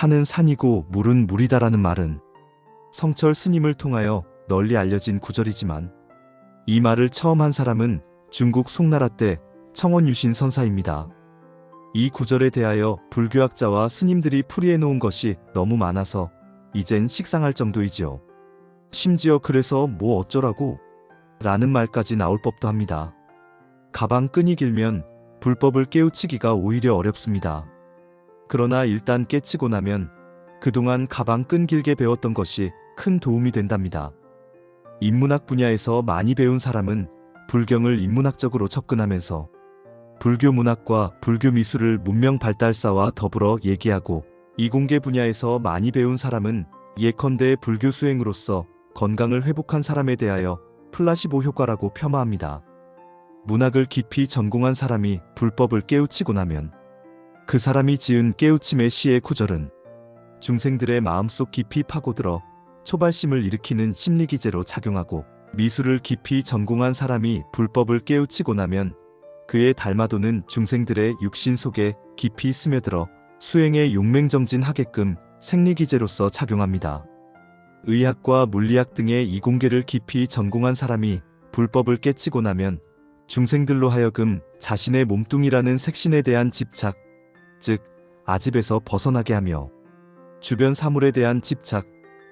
산은 산이고 물은 물이다라는 말은 성철 스님을 통하여 널리 알려진 구절이지만 이 말을 처음 한 사람은 중국 송나라 때 청원유신 선사입니다. 이 구절에 대하여 불교학자와 스님들이 풀이해 놓은 것이 너무 많아서 이젠 식상할 정도이지요. 심지어 그래서 뭐 어쩌라고? 라는 말까지 나올 법도 합니다. 가방 끈이 길면 불법을 깨우치기가 오히려 어렵습니다. 그러나 일단 깨치고 나면 그동안 가방 끈 길게 배웠던 것이 큰 도움이 된답니다. 인문학 분야에서 많이 배운 사람은 불경을 인문학적으로 접근하면서 불교 문학과 불교 미술을 문명 발달사와 더불어 얘기하고, 이공계 분야에서 많이 배운 사람은 예컨대 불교 수행으로서 건강을 회복한 사람에 대하여 플라시보 효과라고 폄하합니다. 문학을 깊이 전공한 사람이 불법을 깨우치고 나면 그 사람이 지은 깨우침의 시의 구절은 중생들의 마음속 깊이 파고들어 초발심을 일으키는 심리기제로 작용하고, 미술을 깊이 전공한 사람이 불법을 깨우치고 나면 그의 달마도는 중생들의 육신 속에 깊이 스며들어 수행에 용맹정진하게끔 생리기제로서 작용합니다. 의학과 물리학 등의 이공계를 깊이 전공한 사람이 불법을 깨치고 나면 중생들로 하여금 자신의 몸뚱이라는 색신에 대한 집착, 즉 아집에서 벗어나게 하며 주변 사물에 대한 집착,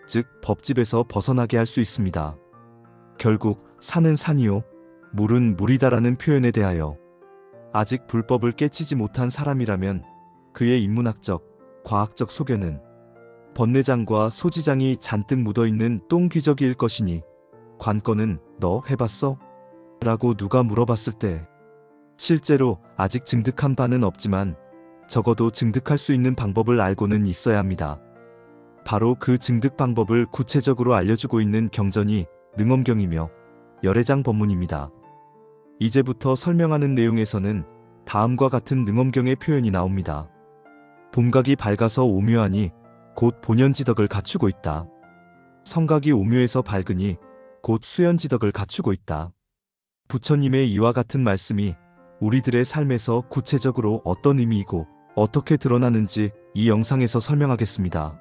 즉 법집에서 벗어나게 할 수 있습니다. 결국 산은 산이요 물은 물이다라는 표현에 대하여 아직 불법을 깨치지 못한 사람이라면 그의 인문학적, 과학적 소견은 번뇌장과 소지장이 잔뜩 묻어있는 똥귀저귀일 것이니, 관건은 너 해봤어? 라고 누가 물어봤을 때 실제로 아직 증득한 바는 없지만 적어도 증득할 수 있는 방법을 알고는 있어야 합니다. 바로 그 증득 방법을 구체적으로 알려주고 있는 경전이 능엄경이며 열애장 법문입니다. 이제부터 설명하는 내용에서는 다음과 같은 능엄경의 표현이 나옵니다. 봄각이 밝아서 오묘하니 곧 본연지덕을 갖추고 있다. 성각이 오묘해서 밝으니 곧 수연지덕을 갖추고 있다. 부처님의 이와 같은 말씀이 우리들의 삶에서 구체적으로 어떤 의미이고 어떻게 드러나는지 이 영상에서 설명하겠습니다.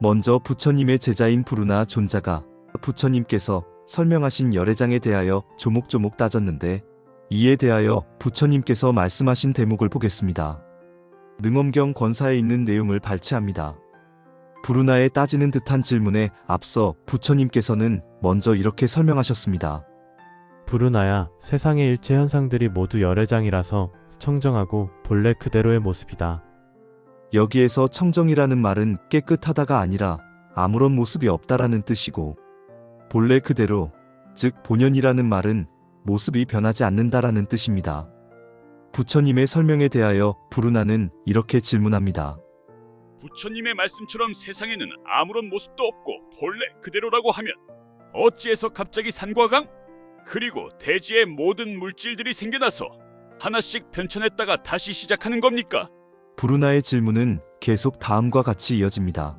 먼저 부처님의 제자인 부르나 존자가 부처님께서 설명하신 열애장에 대하여 조목조목 따졌는데, 이에 대하여 부처님께서 말씀하신 대목을 보겠습니다. 능엄경 권사에 있는 내용을 발췌합니다. 부르나의 따지는 듯한 질문에 앞서 부처님께서는 먼저 이렇게 설명하셨습니다. 부르나야, 세상의 일체 현상들이 모두 열애장이라서 청정하고 본래 그대로의 모습이다. 여기에서 청정이라는 말은 깨끗하다가 아니라 아무런 모습이 없다라는 뜻이고, 본래 그대로, 즉 본연이라는 말은 모습이 변하지 않는다라는 뜻입니다. 부처님의 설명에 대하여 부르나는 이렇게 질문합니다. 부처님의 말씀처럼 세상에는 아무런 모습도 없고 본래 그대로라고 하면 어찌해서 갑자기 산과 강, 그리고 대지의 모든 물질들이 생겨나서 하나씩 변천했다가 다시 시작하는 겁니까? 부르나의 질문은 계속 다음과 같이 이어집니다.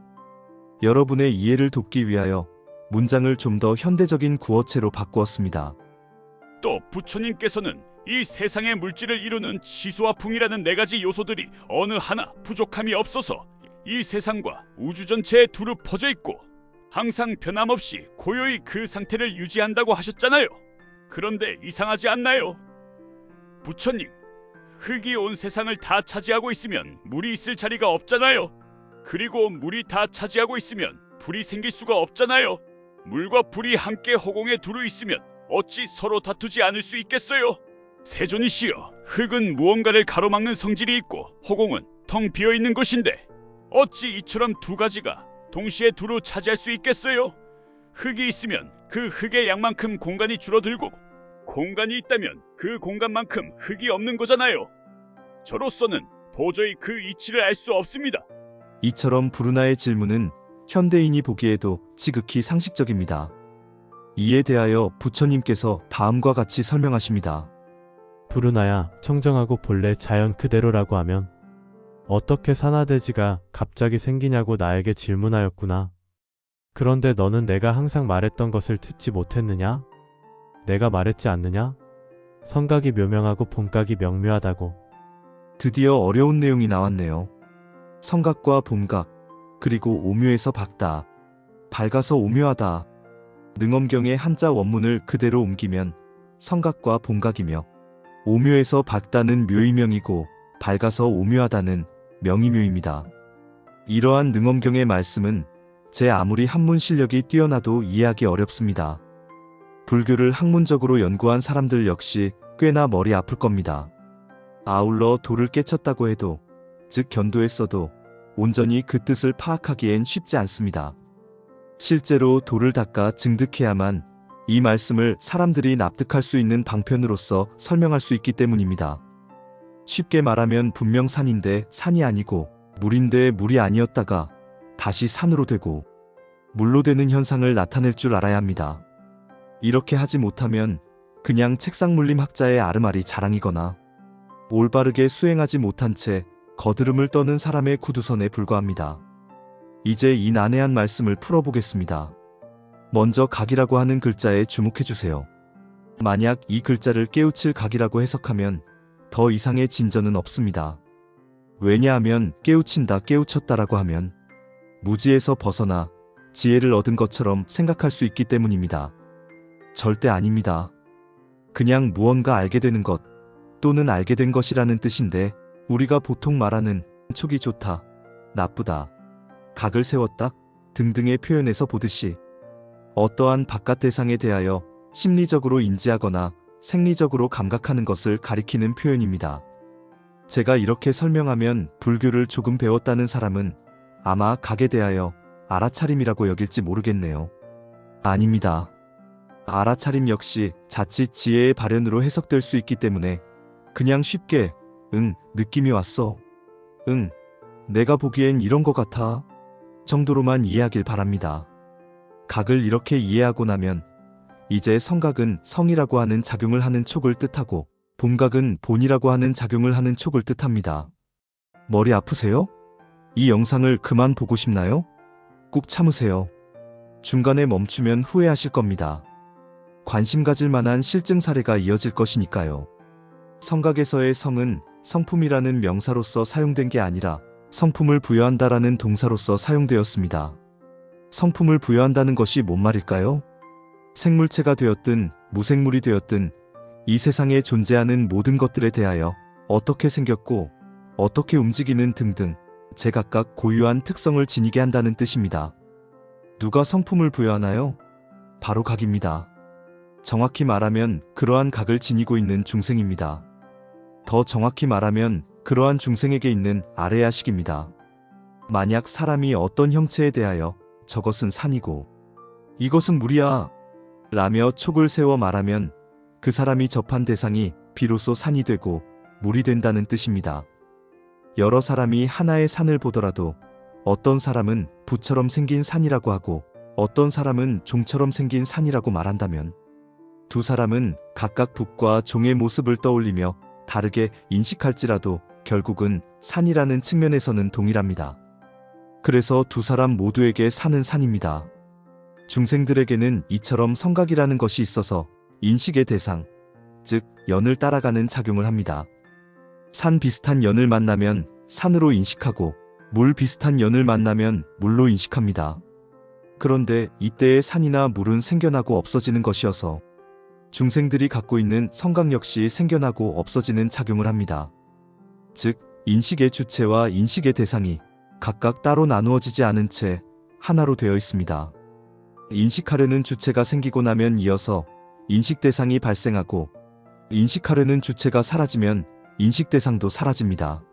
여러분의 이해를 돕기 위하여 문장을 좀 더 현대적인 구어체로 바꾸었습니다. 또 부처님께서는 이 세상의 물질을 이루는 지수와 풍이라는 네 가지 요소들이 어느 하나 부족함이 없어서 이 세상과 우주 전체에 두루 퍼져 있고 항상 변함없이 고요히 그 상태를 유지한다고 하셨잖아요. 그런데 이상하지 않나요? 부처님, 흙이 온 세상을 다 차지하고 있으면 물이 있을 자리가 없잖아요. 그리고 물이 다 차지하고 있으면 불이 생길 수가 없잖아요. 물과 불이 함께 허공에 두루 있으면 어찌 서로 다투지 않을 수 있겠어요? 세존이시여, 흙은 무언가를 가로막는 성질이 있고 허공은 텅 비어있는 것인데 어찌 이처럼 두 가지가 동시에 두루 차지할 수 있겠어요? 흙이 있으면 그 흙의 양만큼 공간이 줄어들고, 공간이 있다면 그 공간만큼 흙이 없는 거잖아요. 저로서는 도저히 그 이치를 알 수 없습니다. 이처럼 부르나의 질문은 현대인이 보기에도 지극히 상식적입니다. 이에 대하여 부처님께서 다음과 같이 설명하십니다. 부르나야, 청정하고 본래 자연 그대로라고 하면 어떻게 산화대지가 갑자기 생기냐고 나에게 질문하였구나. 그런데 너는 내가 항상 말했던 것을 듣지 못했느냐? 내가 말했지 않느냐? 성각이 묘명하고 봄각이 명묘하다고. 드디어 어려운 내용이 나왔네요. 성각과 봄각, 그리고 오묘해서 밝다, 밝아서 오묘하다. 능엄경의 한자 원문을 그대로 옮기면 성각과 본각이며, 오묘해서 밝다는 묘의명이고 밝아서 오묘하다는 명의묘입니다. 이러한 능엄경의 말씀은 제 아무리 한문 실력이 뛰어나도 이해하기 어렵습니다. 불교를 학문적으로 연구한 사람들 역시 꽤나 머리 아플 겁니다. 아울러 도를 깨쳤다고 해도, 즉 견도했어도 온전히 그 뜻을 파악하기엔 쉽지 않습니다. 실제로 도를 닦아 증득해야만 이 말씀을 사람들이 납득할 수 있는 방편으로서 설명할 수 있기 때문입니다. 쉽게 말하면 분명 산인데 산이 아니고, 물인데 물이 아니었다가 다시 산으로 되고 물로 되는 현상을 나타낼 줄 알아야 합니다. 이렇게 하지 못하면 그냥 책상물림 학자의 아르마리 자랑이거나 올바르게 수행하지 못한 채 거드름을 떠는 사람의 구두선에 불과합니다. 이제 이 난해한 말씀을 풀어보겠습니다. 먼저 각이라고 하는 글자에 주목해주세요. 만약 이 글자를 깨우칠 각이라고 해석하면 더 이상의 진전은 없습니다. 왜냐하면 깨우친다, 깨우쳤다라고 하면 무지에서 벗어나 지혜를 얻은 것처럼 생각할 수 있기 때문입니다. 절대 아닙니다. 그냥 무언가 알게 되는 것 또는 알게 된 것이라는 뜻인데, 우리가 보통 말하는 촉이 좋다, 나쁘다, 각을 세웠다 등등의 표현에서 보듯이 어떠한 바깥 대상에 대하여 심리적으로 인지하거나 생리적으로 감각하는 것을 가리키는 표현입니다. 제가 이렇게 설명하면 불교를 조금 배웠다는 사람은 아마 각에 대하여 알아차림이라고 여길지 모르겠네요. 아닙니다. 알아차림 역시 자칫 지혜의 발현으로 해석될 수 있기 때문에 그냥 쉽게 느낌이 왔어, 내가 보기엔 이런 것 같아 정도로만 이해하길 바랍니다. 각을 이렇게 이해하고 나면 이제 성각은 성이라고 하는 작용을 하는 촉을 뜻하고, 본각은 본이라고 하는 작용을 하는 촉을 뜻합니다. 머리 아프세요? 이 영상을 그만 보고 싶나요? 꾹 참으세요. 중간에 멈추면 후회하실 겁니다. 관심 가질 만한 실증 사례가 이어질 것이니까요. 성각에서의 성은 성품이라는 명사로서 사용된 게 아니라 성품을 부여한다라는 동사로서 사용되었습니다. 성품을 부여한다는 것이 뭔 말일까요? 생물체가 되었든 무생물이 되었든 이 세상에 존재하는 모든 것들에 대하여 어떻게 생겼고 어떻게 움직이는 등등 제각각 고유한 특성을 지니게 한다는 뜻입니다. 누가 성품을 부여하나요? 바로 각입니다. 정확히 말하면 그러한 각을 지니고 있는 중생입니다. 더 정확히 말하면 그러한 중생에게 있는 아레야식입니다. 만약 사람이 어떤 형체에 대하여 저것은 산이고 이것은 물이야 라며 촉을 세워 말하면 그 사람이 접한 대상이 비로소 산이 되고 물이 된다는 뜻입니다. 여러 사람이 하나의 산을 보더라도 어떤 사람은 부처럼 생긴 산이라고 하고 어떤 사람은 종처럼 생긴 산이라고 말한다면 두 사람은 각각 북과 종의 모습을 떠올리며 다르게 인식할지라도 결국은 산이라는 측면에서는 동일합니다. 그래서 두 사람 모두에게 산은 산입니다. 중생들에게는 이처럼 성각이라는 것이 있어서 인식의 대상, 즉 연을 따라가는 작용을 합니다. 산 비슷한 연을 만나면 산으로 인식하고 물 비슷한 연을 만나면 물로 인식합니다. 그런데 이때의 산이나 물은 생겨나고 없어지는 것이어서 중생들이 갖고 있는 성각 역시 생겨나고 없어지는 작용을 합니다. 즉 인식의 주체와 인식의 대상이 각각 따로 나누어지지 않은 채 하나로 되어 있습니다. 인식하려는 주체가 생기고 나면 이어서 인식 대상이 발생하고 인식하려는 주체가 사라지면 인식 대상도 사라집니다.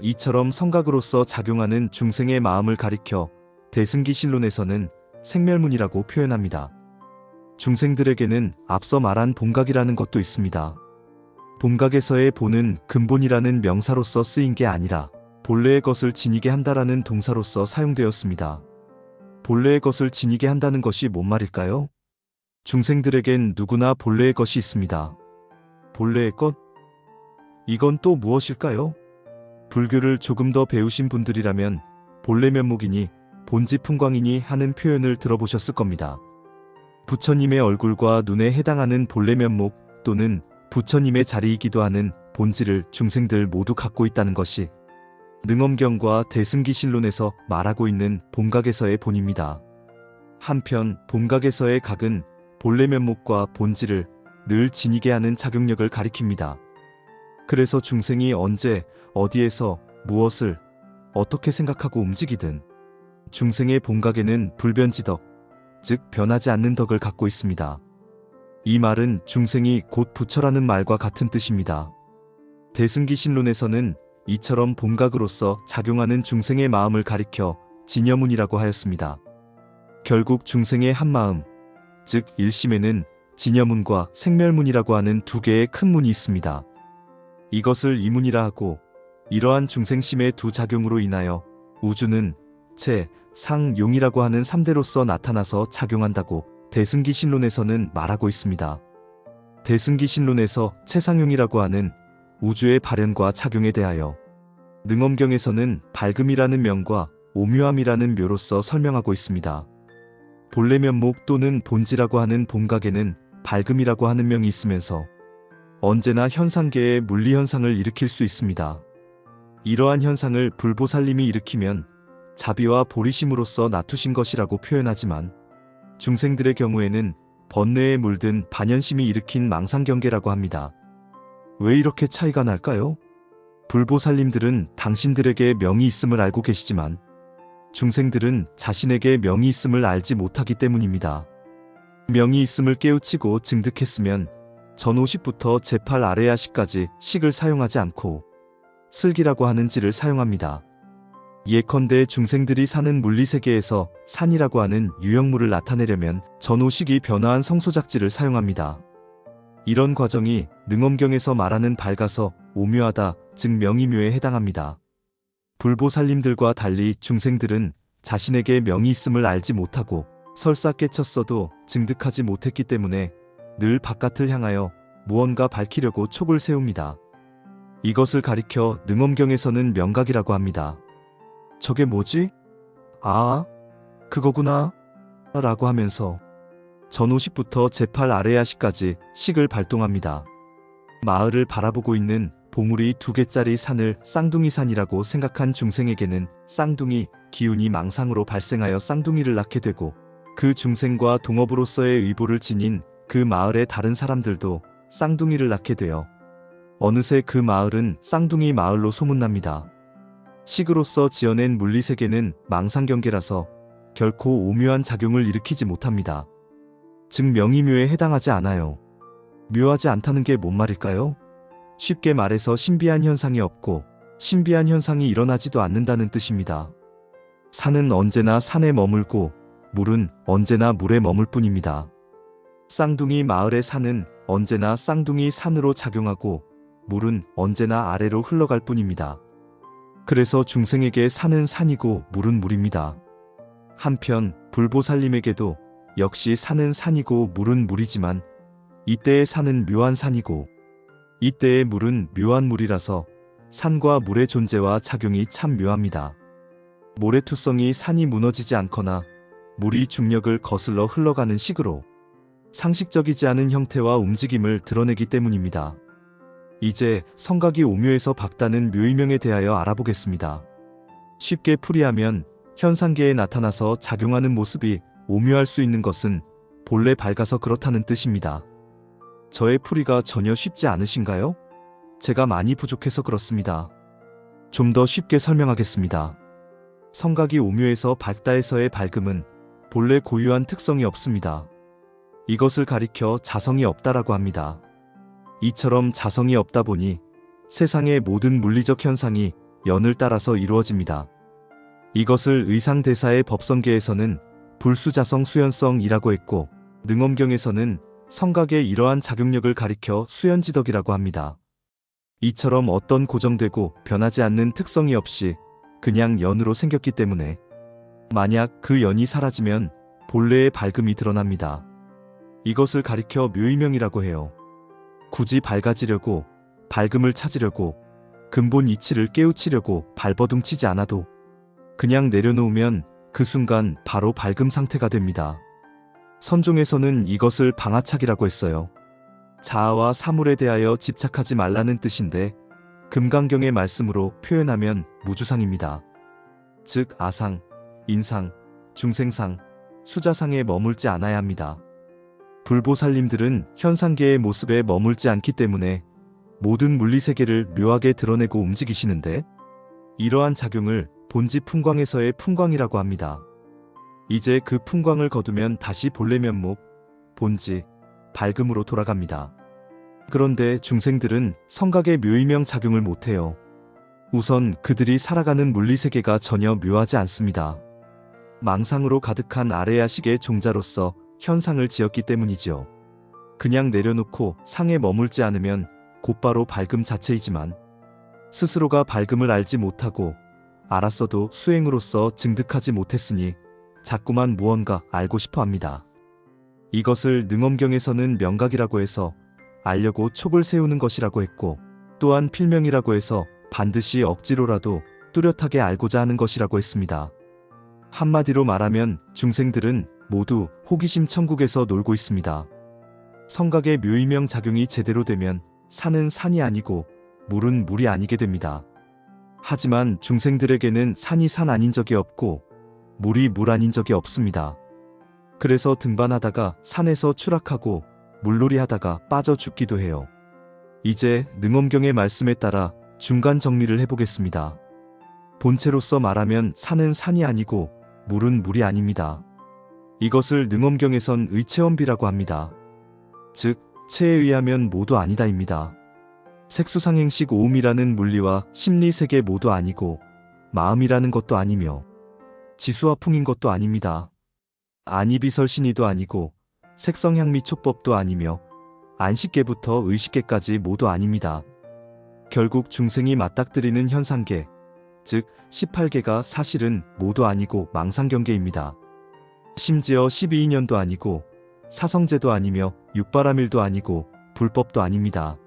이처럼 성각으로서 작용하는 중생의 마음을 가리켜 대승기신론에서는 생멸문이라고 표현합니다. 중생들에게는 앞서 말한 본각이라는 것도 있습니다. 본각에서의 본은 근본이라는 명사로서 쓰인 게 아니라 본래의 것을 지니게 한다라는 동사로서 사용되었습니다. 본래의 것을 지니게 한다는 것이 뭔 말일까요? 중생들에겐 누구나 본래의 것이 있습니다. 본래의 것? 이건 또 무엇일까요? 불교를 조금 더 배우신 분들이라면 본래 면목이니 본지풍광이니 하는 표현을 들어보셨을 겁니다. 부처님의 얼굴과 눈에 해당하는 본래 면목 또는 부처님의 자리이기도 하는 본질을 중생들 모두 갖고 있다는 것이 능엄경과 대승기신론에서 말하고 있는 본각에서의 본입니다. 한편 본각에서의 각은 본래 면목과 본질을 늘 지니게 하는 작용력을 가리킵니다. 그래서 중생이 언제, 어디에서, 무엇을, 어떻게 생각하고 움직이든 중생의 본각에는 불변지덕, 즉 변하지 않는 덕을 갖고 있습니다. 이 말은 중생이 곧 부처라는 말과 같은 뜻입니다. 대승기신론에서는 이처럼 본각으로서 작용하는 중생의 마음을 가리켜 진여문이라고 하였습니다. 결국 중생의 한마음, 즉 일심에는 진여문과 생멸문이라고 하는 두 개의 큰 문이 있습니다. 이것을 이문이라 하고, 이러한 중생심의 두 작용으로 인하여 우주는 체, 상, 용이라고 하는 3대로서 나타나서 작용한다고 대승기신론에서는 말하고 있습니다. 대승기신론에서 체상용이라고 하는 우주의 발현과 작용에 대하여 능엄경에서는 밝음이라는 명과 오묘함이라는 묘로서 설명하고 있습니다. 본래 면목 또는 본지라고 하는 본각에는 밝음이라고 하는 명이 있으면서 언제나 현상계의 물리현상을 일으킬 수 있습니다. 이러한 현상을 불보살님이 일으키면 자비와 보리심으로써 낮추신 것이라고 표현하지만 중생들의 경우에는 번뇌에 물든 반연심이 일으킨 망상경계라고 합니다. 왜 이렇게 차이가 날까요? 불보살님들은 당신들에게 명이 있음을 알고 계시지만 중생들은 자신에게 명이 있음을 알지 못하기 때문입니다. 명이 있음을 깨우치고 증득했으면 전 50부터 제8 아레야식까지 식을 사용하지 않고 슬기라고 하는 지를 사용합니다. 예컨대 중생들이 사는 물리세계에서 산이라고 하는 유형물을 나타내려면 전호식이 변화한 성소작지를 사용합니다. 이런 과정이 능엄경에서 말하는 밝아서 오묘하다, 즉 명이묘에 해당합니다. 불보살님들과 달리 중생들은 자신에게 명이 있음을 알지 못하고 설사 깨쳤어도 증득하지 못했기 때문에 늘 바깥을 향하여 무언가 밝히려고 촉을 세웁니다. 이것을 가리켜 능엄경에서는 명각이라고 합니다. 저게 뭐지? 아, 그거구나 라고 하면서 전호식부터 제8 아레야식까지 식을 발동합니다. 마을을 바라보고 있는 봉우리 2개짜리 산을 쌍둥이산이라고 생각한 중생에게는 쌍둥이 기운이 망상으로 발생하여 쌍둥이를 낳게 되고, 그 중생과 동업으로서의 의보를 지닌 그 마을의 다른 사람들도 쌍둥이를 낳게 되어 어느새 그 마을은 쌍둥이 마을로 소문납니다. 식으로서 지어낸 물리세계는 망상경계라서 결코 오묘한 작용을 일으키지 못합니다. 즉 명이묘에 해당하지 않아요. 묘하지 않다는 게 뭔 말일까요? 쉽게 말해서 신비한 현상이 없고 신비한 현상이 일어나지도 않는다는 뜻입니다. 산은 언제나 산에 머물고 물은 언제나 물에 머물 뿐입니다. 쌍둥이 마을의 산은 언제나 쌍둥이 산으로 작용하고 물은 언제나 아래로 흘러갈 뿐입니다. 그래서 중생에게 산은 산이고 물은 물입니다. 한편 불보살님에게도 역시 산은 산이고 물은 물이지만 이때의 산은 묘한 산이고 이때의 물은 묘한 물이라서 산과 물의 존재와 작용이 참 묘합니다. 모래투성이 산이 무너지지 않거나 물이 중력을 거슬러 흘러가는 식으로 상식적이지 않은 형태와 움직임을 드러내기 때문입니다. 이제 성각이 오묘에서 박다는 묘의명에 대하여 알아보겠습니다. 쉽게 풀이하면 현상계에 나타나서 작용하는 모습이 오묘할 수 있는 것은 본래 밝아서 그렇다는 뜻입니다. 저의 풀이가 전혀 쉽지 않으신가요? 제가 많이 부족해서 그렇습니다. 좀 더 쉽게 설명하겠습니다. 성각이 오묘에서 밝다에서의 밝음은 본래 고유한 특성이 없습니다. 이것을 가리켜 자성이 없다라고 합니다. 이처럼 자성이 없다 보니 세상의 모든 물리적 현상이 연을 따라서 이루어집니다. 이것을 의상대사의 법성계에서는 불수자성 수연성이라고 했고, 능엄경에서는 성각의 이러한 작용력을 가리켜 수연지덕이라고 합니다. 이처럼 어떤 고정되고 변하지 않는 특성이 없이 그냥 연으로 생겼기 때문에 만약 그 연이 사라지면 본래의 밝음이 드러납니다. 이것을 가리켜 묘의명이라고 해요. 굳이 밝아지려고, 밝음을 찾으려고, 근본 이치를 깨우치려고 발버둥치지 않아도 그냥 내려놓으면 그 순간 바로 밝음 상태가 됩니다. 선종에서는 이것을 방아착이라고 했어요. 자아와 사물에 대하여 집착하지 말라는 뜻인데, 금강경의 말씀으로 표현하면 무주상입니다. 즉 아상, 인상, 중생상, 수자상에 머물지 않아야 합니다. 불보살님들은 현상계의 모습에 머물지 않기 때문에 모든 물리세계를 묘하게 드러내고 움직이시는데 이러한 작용을 본지 풍광에서의 풍광이라고 합니다. 이제 그 풍광을 거두면 다시 본래 면목, 본지, 밝음으로 돌아갑니다. 그런데 중생들은 성각의 묘의명 작용을 못해요. 우선 그들이 살아가는 물리세계가 전혀 묘하지 않습니다. 망상으로 가득한 아레야식의 종자로서 현상을 지었기 때문이지요. 그냥 내려놓고 상에 머물지 않으면 곧바로 밝음 자체이지만 스스로가 밝음을 알지 못하고 알았어도 수행으로서 증득하지 못했으니 자꾸만 무언가 알고 싶어 합니다. 이것을 능엄경에서는 명각이라고 해서 알려고 촉을 세우는 것이라고 했고 또한 필명이라고 해서 반드시 억지로라도 뚜렷하게 알고자 하는 것이라고 했습니다. 한마디로 말하면 중생들은 모두 호기심 천국에서 놀고 있습니다. 성각의 묘의명 작용이 제대로 되면 산은 산이 아니고 물은 물이 아니게 됩니다. 하지만 중생들에게는 산이 산 아닌 적이 없고 물이 물 아닌 적이 없습니다. 그래서 등반하다가 산에서 추락하고 물놀이 하다가 빠져 죽기도 해요. 이제 능엄경의 말씀에 따라 중간 정리를 해보겠습니다. 본체로서 말하면 산은 산이 아니고 물은 물이 아닙니다. 이것을 능엄경에선 의체원비라고 합니다. 즉 체에 의하면 모두 아니다입니다. 색수상행식 오음이라는 물리와 심리세계 모두 아니고 마음이라는 것도 아니며 지수화풍인 것도 아닙니다. 안이비설신이도 아니고 색성향미촉법도 아니며 안식계부터 의식계까지 모두 아닙니다. 결국 중생이 맞닥뜨리는 현상계, 즉 18계가 사실은 모두 아니고 망상경계입니다. 심지어 12인연도 아니고 사성제도 아니며 육바라밀도 아니고 불법도 아닙니다.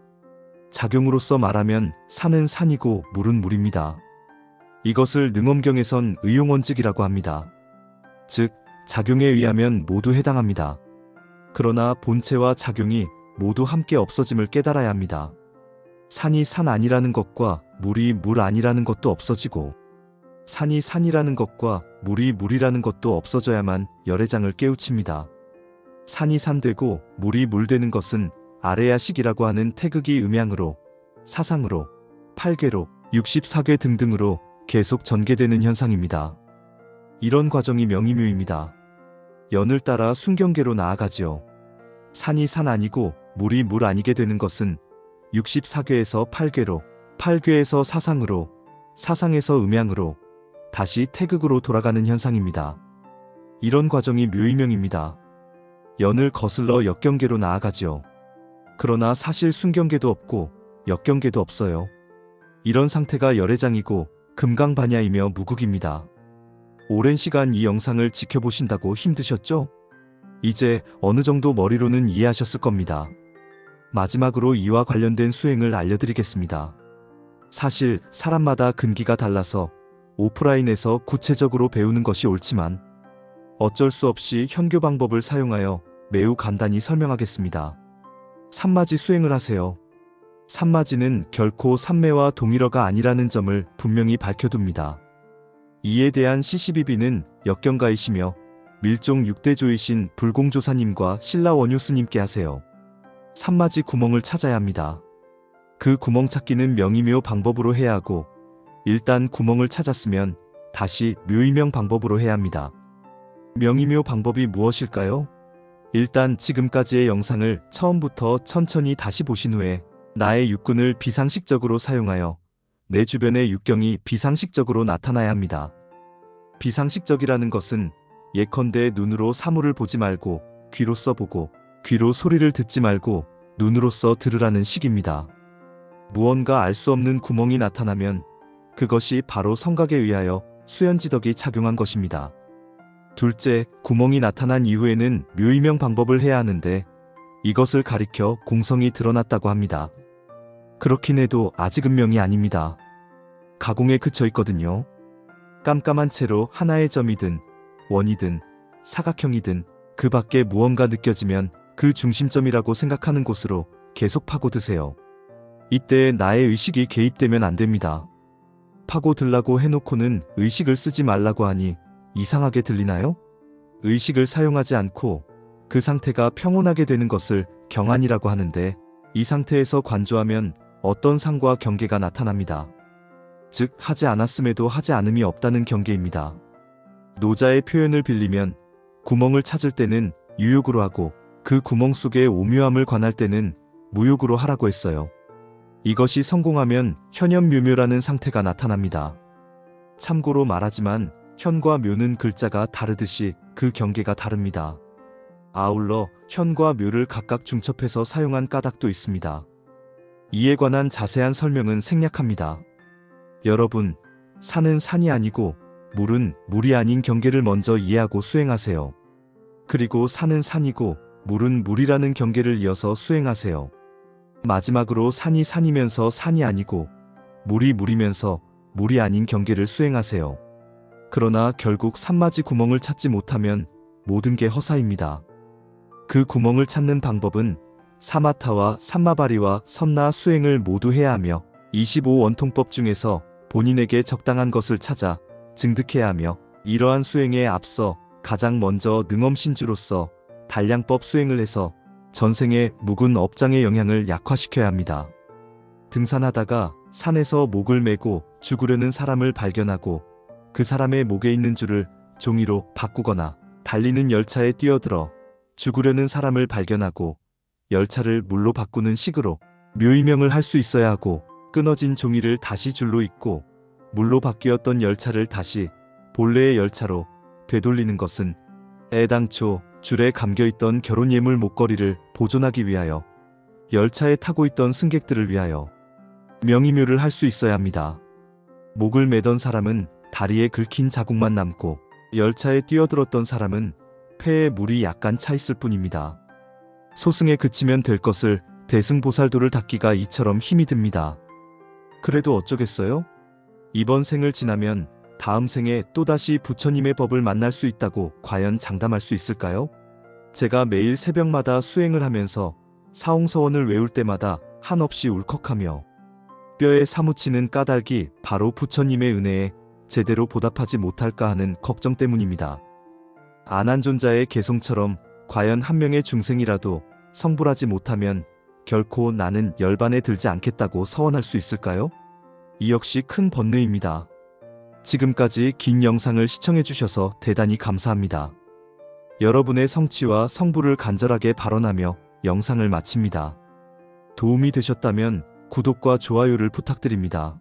작용으로서 말하면 산은 산이고 물은 물입니다. 이것을 능엄경에선 의용원직이라고 합니다. 즉 작용에 의하면 모두 해당합니다. 그러나 본체와 작용이 모두 함께 없어짐을 깨달아야 합니다. 산이 산 아니라는 것과 물이 물 아니라는 것도 없어지고 산이 산이라는 것과 물이 물이라는 것도 없어져야만 열애장을 깨우칩니다. 산이 산되고 물이 물되는 것은 아레야식이라고 하는 태극이 음양으로, 사상으로, 8궤로, 64궤 등등으로 계속 전개되는 현상입니다. 이런 과정이 명의묘입니다. 연을 따라 순경계로 나아가지요. 산이 산 아니고 물이 물 아니게 되는 것은 64궤에서 8궤로, 8궤에서 사상으로, 사상에서 음양으로, 다시 태극으로 돌아가는 현상입니다. 이런 과정이 묘의명입니다. 연을 거슬러 역경계로 나아가지요. 그러나 사실 순경계도 없고 역경계도 없어요. 이런 상태가 열애장이고 금강반야이며 무국입니다. 오랜 시간 이 영상을 지켜보신다고 힘드셨죠? 이제 어느 정도 머리로는 이해하셨을 겁니다. 마지막으로 이와 관련된 수행을 알려드리겠습니다. 사실 사람마다 근기가 달라서 오프라인에서 구체적으로 배우는 것이 옳지만 어쩔 수 없이 현교 방법을 사용하여 매우 간단히 설명하겠습니다. 산마지 수행을 하세요. 산마지는 결코 산매와 동일어가 아니라는 점을 분명히 밝혀둡니다. 이에 대한 시시비비는 역경가이시며 밀종 6대조이신 불공조사님과 신라원유 스님께 하세요. 산마지 구멍을 찾아야 합니다. 그 구멍 찾기는 명의묘 방법으로 해야 하고 일단 구멍을 찾았으면 다시 묘의명 방법으로 해야 합니다. 명의묘 방법이 무엇일까요? 일단 지금까지의 영상을 처음부터 천천히 다시 보신 후에 나의 육군을 비상식적으로 사용하여 내 주변의 육경이 비상식적으로 나타나야 합니다. 비상식적이라는 것은 예컨대 눈으로 사물을 보지 말고 귀로써 보고 귀로 소리를 듣지 말고 눈으로써 들으라는 식입니다. 무언가 알 수 없는 구멍이 나타나면 그것이 바로 성각에 의하여 수연지덕이 작용한 것입니다. 둘째, 구멍이 나타난 이후에는 묘의명 방법을 해야 하는데 이것을 가리켜 공성이 드러났다고 합니다. 그렇긴 해도 아직은 명이 아닙니다. 가공에 그쳐 있거든요. 깜깜한 채로 하나의 점이든 원이든 사각형이든 그 밖에 무언가 느껴지면 그 중심점이라고 생각하는 곳으로 계속 파고드세요. 이때 나의 의식이 개입되면 안 됩니다. 파고들라고 해놓고는 의식을 쓰지 말라고 하니 이상하게 들리나요? 의식을 사용하지 않고 그 상태가 평온하게 되는 것을 경안이라고 하는데, 이 상태에서 관조하면 어떤 상과 경계가 나타납니다. 즉, 하지 않았음에도 하지 않음이 없다는 경계입니다. 노자의 표현을 빌리면 구멍을 찾을 때는 유욕으로 하고 그 구멍 속의 오묘함을 관할 때는 무욕으로 하라고 했어요. 이것이 성공하면 현현묘묘라는 상태가 나타납니다. 참고로 말하지만 현과 묘는 글자가 다르듯이 그 경계가 다릅니다. 아울러 현과 묘를 각각 중첩해서 사용한 까닭도 있습니다. 이에 관한 자세한 설명은 생략합니다. 여러분, 산은 산이 아니고 물은 물이 아닌 경계를 먼저 이해하고 수행하세요. 그리고 산은 산이고 물은 물이라는 경계를 이어서 수행하세요. 마지막으로 산이 산이면서 산이 아니고 물이 물이면서 물이 아닌 경계를 수행하세요. 그러나 결국 산맞이 구멍을 찾지 못하면 모든 게 허사입니다. 그 구멍을 찾는 방법은 사마타와 삼마바리와 선나 수행을 모두 해야 하며 25원통법 중에서 본인에게 적당한 것을 찾아 증득해야 하며, 이러한 수행에 앞서 가장 먼저 능엄신주로서 단량법 수행을 해서 전생의 묵은 업장의 영향을 약화시켜야 합니다. 등산하다가 산에서 목을 메고 죽으려는 사람을 발견하고 그 사람의 목에 있는 줄을 종이로 바꾸거나, 달리는 열차에 뛰어들어 죽으려는 사람을 발견하고 열차를 물로 바꾸는 식으로 묘이명을 할 수 있어야 하고, 끊어진 종이를 다시 줄로 잇고 물로 바뀌었던 열차를 다시 본래의 열차로 되돌리는 것은 애당초 줄에 감겨있던 결혼예물 목걸이를 보존하기 위하여, 열차에 타고 있던 승객들을 위하여 명의묘를 할 수 있어야 합니다. 목을 매던 사람은 다리에 긁힌 자국만 남고 열차에 뛰어들었던 사람은 폐에 물이 약간 차 있을 뿐입니다. 소승에 그치면 될 것을 대승보살도를 닦기가 이처럼 힘이 듭니다. 그래도 어쩌겠어요? 이번 생을 지나면 다음 생에 또다시 부처님의 법을 만날 수 있다고 과연 장담할 수 있을까요? 제가 매일 새벽마다 수행을 하면서 사홍서원을 외울 때마다 한없이 울컥하며 뼈에 사무치는 까닭이 바로 부처님의 은혜에 제대로 보답하지 못할까 하는 걱정 때문입니다. 안한존자의 개송처럼 과연 한 명의 중생이라도 성불하지 못하면 결코 나는 열반에 들지 않겠다고 서원할 수 있을까요? 이 역시 큰 번뇌입니다. 지금까지 긴 영상을 시청해주셔서 대단히 감사합니다. 여러분의 성취와 성불을 간절하게 발언하며 영상을 마칩니다. 도움이 되셨다면 구독과 좋아요를 부탁드립니다.